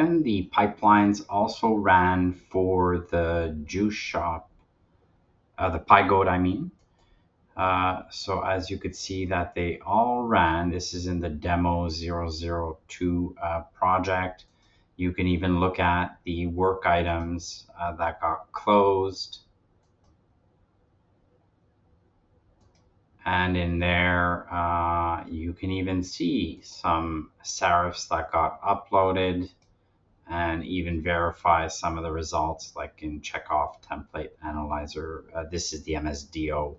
happen, the pipelines also ran for the juice shop, the PyGoat, I mean. So as you could see that they all ran, this is in the demo 002 project. You can even look at the work items that got closed. And in there, you can even see some serifs that got uploaded and even verify some of the results, like in Checkoff Template Analyzer. This is the MSDO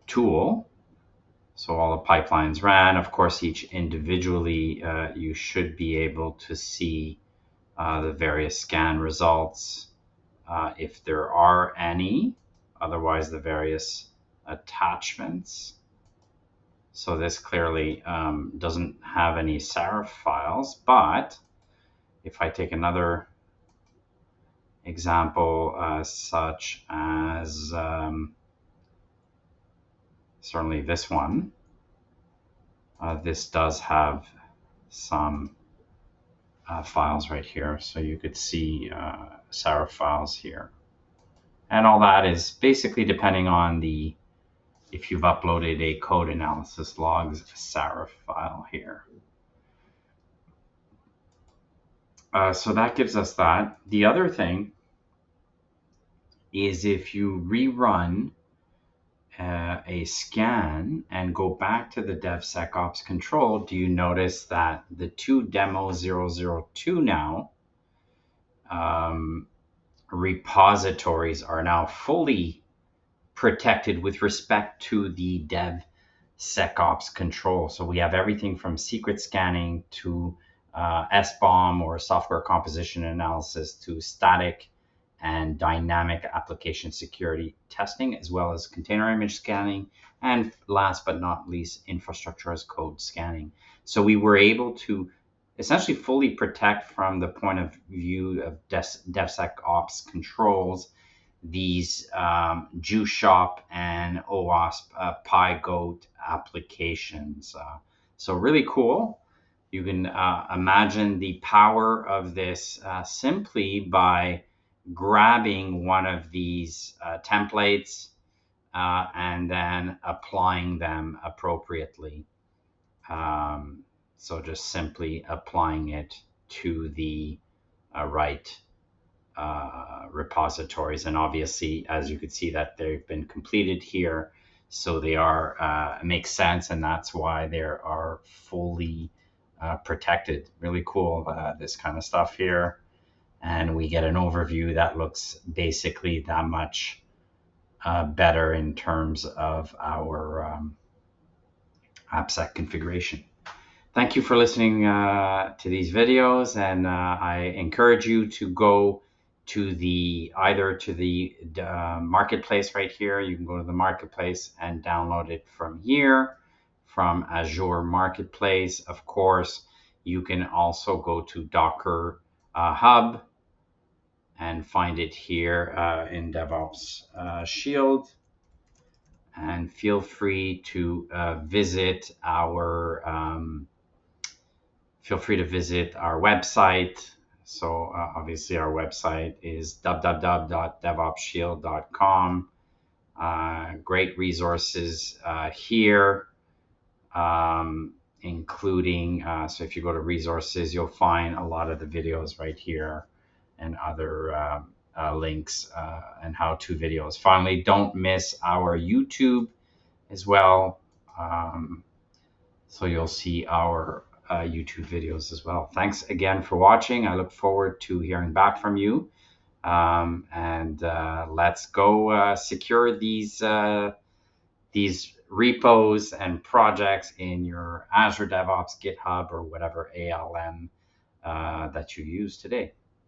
tool. So all the pipelines ran. Of course, each individually, you should be able to see the various scan results, if there are any, otherwise the various attachments. So this clearly doesn't have any serif files, but if I take another example, such as certainly this one, this does have some files right here. So you could see serif files here. And all that is basically depending on if you've uploaded a code analysis logs serif file here. So that gives us that. The other thing is if you rerun a scan and go back to the DevSecOps control, do you notice that the two demo 002 now repositories are now fully protected with respect to the DevSecOps control. So we have everything from secret scanning to SBOM or software composition analysis to static and dynamic application security testing, as well as container image scanning, and last but not least, infrastructure as code scanning. So we were able to essentially fully protect, from the point of view of DevSecOps controls, these juice shop and OWASP PyGoat applications. So really cool. You can imagine the power of this simply by grabbing one of these templates and then applying them appropriately. So just simply applying it to the right repositories. And obviously, as you could see, that they've been completed here. So they are, makes sense, and that's why they are fully protected. Really cool, this kind of stuff here. And we get an overview that looks basically that much better in terms of our AppSec configuration. Thank you for listening to these videos, and I encourage you to go to either to the marketplace right here. You can go to the marketplace and download it from here, from Azure Marketplace. Of course, you can also go to Docker Hub and find it here in DevOps Shield. And feel free to visit our website. So obviously our website is www.devopsshield.com. Great resources here, including, so if you go to resources, you'll find a lot of the videos right here and other links and how-to videos. Finally, don't miss our YouTube as well. So you'll see our YouTube videos as well. Thanks again for watching. I look forward to hearing back from you. And let's go secure these repos and projects in your Azure DevOps, GitHub, or whatever ALM that you use today.